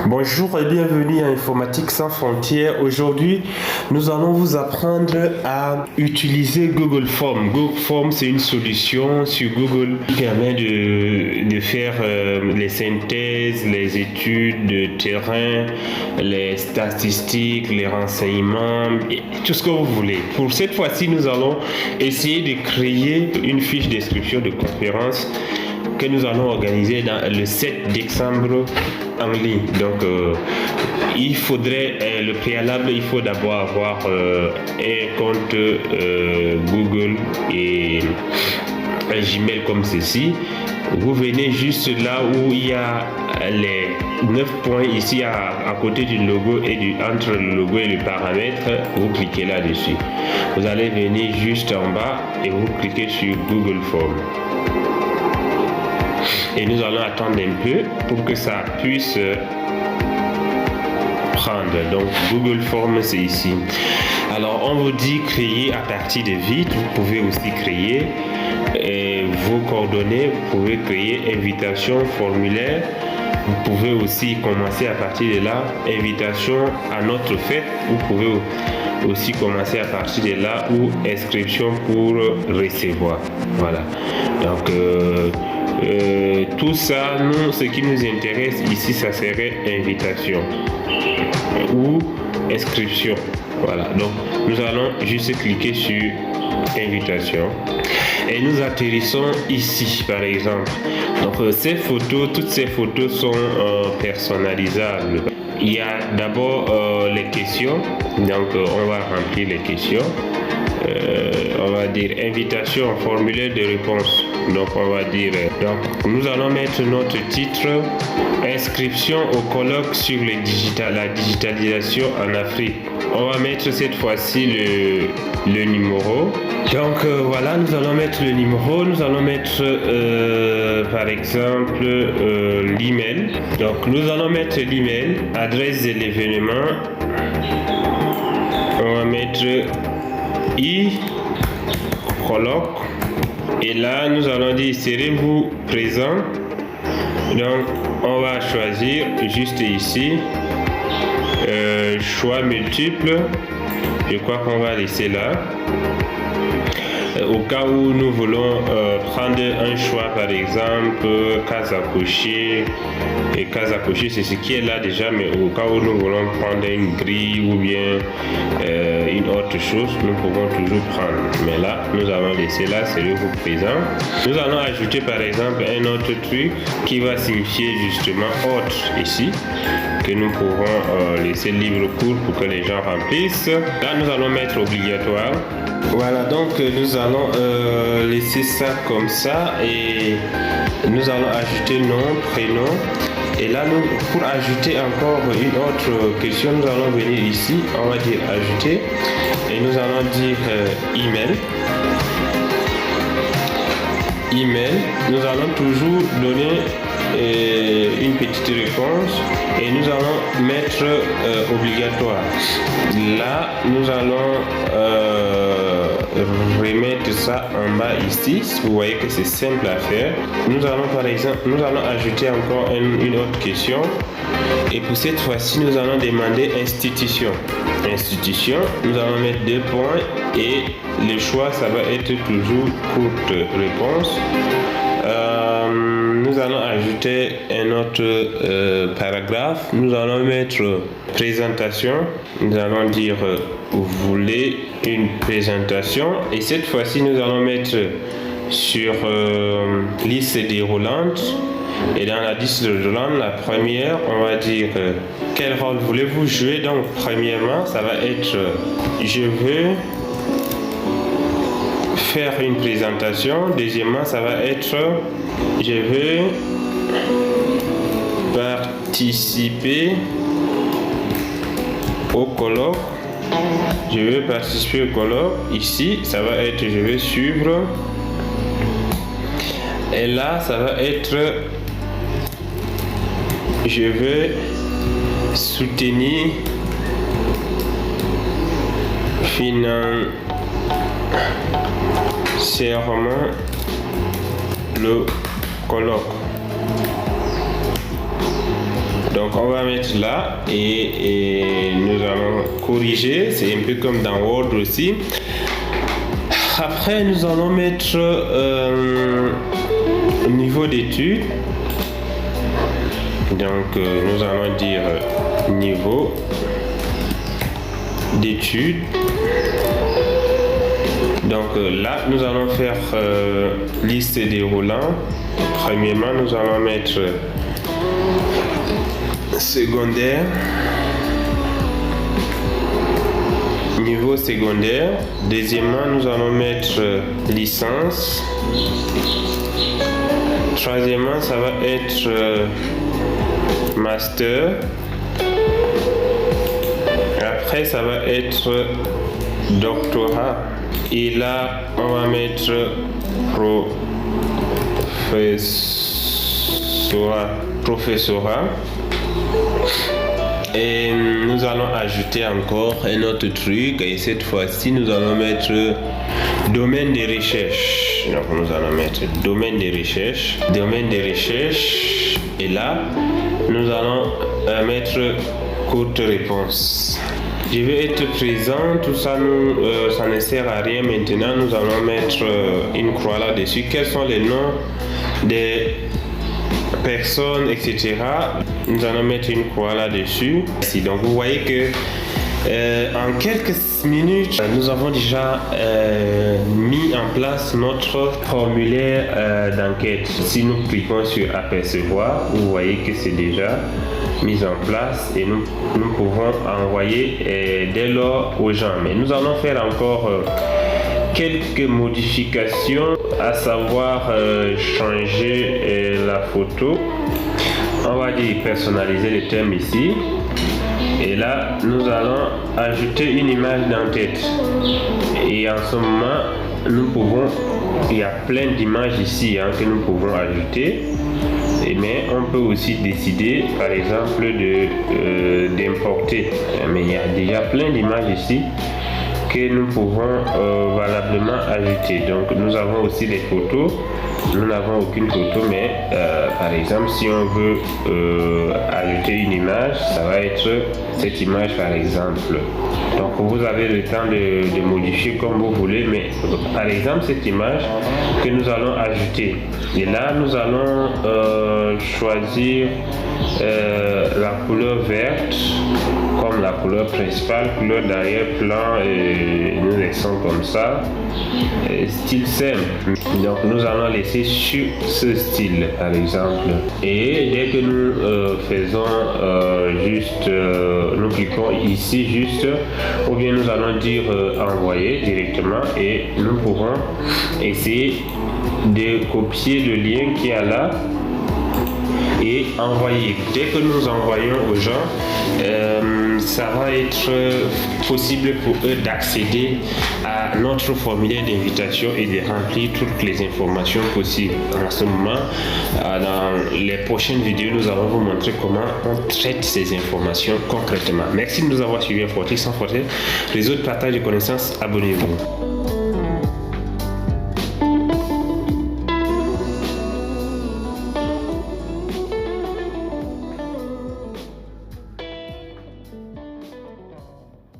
Bonjour et bienvenue à Informatique sans frontières. Aujourd'hui, nous allons vous apprendre à utiliser Google Forms. Google Forms, c'est une solution sur Google qui permet de faire les synthèses, les études de terrain, les statistiques, les renseignements, et tout ce que vous voulez. Pour cette fois-ci, nous allons essayer de créer une fiche description de conférence que nous allons organiser le 7 décembre en ligne. Donc il faudrait le préalable, il faut d'abord avoir un compte Google et un Gmail comme ceci. Vous venez juste là où il y a les 9 points ici à côté du logo et entre le logo et le paramètre, vous cliquez là-dessus. Vous allez venir juste en bas et vous cliquez sur Google Forms. Et nous allons attendre un peu pour que ça puisse prendre. Donc Google Forms, c'est ici. Alors on vous dit créer à partir de vide. Vous pouvez aussi créer vos coordonnées. Vous pouvez créer invitation, formulaire. Vous pouvez aussi commencer à partir de là, invitation à notre fête. Vous pouvez aussi commencer à partir de là ou inscription pour recevoir. Voilà. Donc tout ça, nous, ce qui nous intéresse ici, ça serait invitation ou inscription. Voilà, donc nous allons juste cliquer sur invitation et nous atterrissons ici par exemple. Donc ces photos, toutes ces photos sont personnalisables. Il y a d'abord les questions, donc on va remplir les questions. On va dire invitation en formulaire de réponse. Donc on va dire, donc nous allons mettre notre titre, inscription au colloque sur la digitalisation en Afrique. On va mettre cette fois-ci le numéro. Donc voilà, nous allons mettre le numéro, nous allons mettre par exemple l'email. Donc nous allons mettre l'email, adresse de l'événement. On va mettre colloque. Et là, nous allons dire, serez-vous présent? Donc, on va choisir juste ici, choix multiple. Je crois qu'on va laisser là. Au cas où nous voulons prendre un choix, par exemple, case à cocher. Et case à cocher, c'est ce qui est là déjà, mais au cas où nous voulons prendre une grille ou bien une autre chose, nous pouvons toujours prendre. Mais là, nous allons laisser là, serez-vous présent. Nous allons ajouter par exemple un autre truc qui va signifier justement autre ici, que nous pouvons laisser libre cours pour que les gens remplissent. Là, nous allons mettre obligatoire. Voilà, donc nous allons laisser ça comme ça et nous allons ajouter nom, prénom. Et là, pour ajouter encore une autre question, nous allons venir ici, on va dire ajouter et nous allons dire email. Email, nous allons toujours donner une petite réponse et nous allons mettre obligatoire. Là, nous allons remettre ça en bas ici. Vous voyez que c'est simple à faire. Nous allons par exemple, nous allons ajouter encore une autre question. Et pour cette fois-ci, nous allons demander institution. Institution, nous allons mettre 2 points et le choix, ça va être toujours courte réponse. Nous allons ajouter un autre paragraphe. Nous allons mettre présentation. Nous allons dire vous voulez une présentation. Et cette fois-ci, nous allons mettre sur liste déroulante. Et dans la liste déroulante, la première, on va dire quel rôle voulez-vous jouer. Donc, premièrement, ça va être je veux faire une présentation. Deuxièmement, ça va être je veux participer au colloque. Je veux participer au colloque. Ici, ça va être je veux suivre. Et là, ça va être je veux soutenir financièrement le colloque. Donc on va mettre là et nous allons corriger. C'est un peu comme dans Word aussi. Après nous allons mettre niveau d'études. Donc nous allons dire niveau d'études. Donc là nous allons faire liste déroulant. Premièrement nous allons mettre secondaire, niveau secondaire. Deuxièmement nous allons mettre licence. Troisièmement ça va être master. Après ça va être doctorat. Et là on va mettre professorat. Et nous allons ajouter encore un autre truc, et cette fois-ci nous allons mettre domaine de recherche. Donc nous allons mettre domaine de recherche, et là nous allons mettre courte réponse. Je vais être présent, tout ça ça ne sert à rien. Maintenant nous allons mettre une croix là-dessus. Quels sont les noms des personnes, etc. Nous allons mettre une croix là-dessus. Donc vous voyez que en quelques minutes, nous avons déjà mis en place notre formulaire d'enquête. Si nous cliquons sur apercevoir, vous voyez que c'est déjà mis en place et nous pouvons envoyer dès lors aux gens. Mais nous allons faire encore quelques modifications, à savoir changer la photo. On va dire personnaliser le thème ici. Et là, nous allons ajouter une image d'en-tête. Et en ce moment, nous pouvons, il y a plein d'images ici que nous pouvons ajouter. Mais on peut aussi décider, par exemple, d'importer. Mais il y a déjà plein d'images ici que nous pouvons valablement ajouter. Donc nous avons aussi des photos. Nous n'avons aucune photo, mais par exemple si on veut ajouter une image, ça va être cette image par exemple. Donc vous avez le temps de modifier comme vous voulez, mais par exemple cette image que nous allons ajouter, et là nous allons choisir la couleur verte comme la couleur principale, couleur d'arrière-plan, et nous laissons comme ça, style simple. Donc nous allons laisser sur ce style par exemple, et dès que nous faisons nous cliquons ici juste, ou bien nous allons dire envoyer directement, et nous pouvons essayer de copier le lien qui est là et envoyer. Dès que nous envoyons aux gens, ça va être possible pour eux d'accéder à notre formulaire d'invitation et de remplir toutes les informations possibles. En ce moment, dans les prochaines vidéos, nous allons vous montrer comment on traite ces informations concrètement. Merci de nous avoir suivis. Informatique sans frontières, les autres partages de connaissances, abonnez-vous.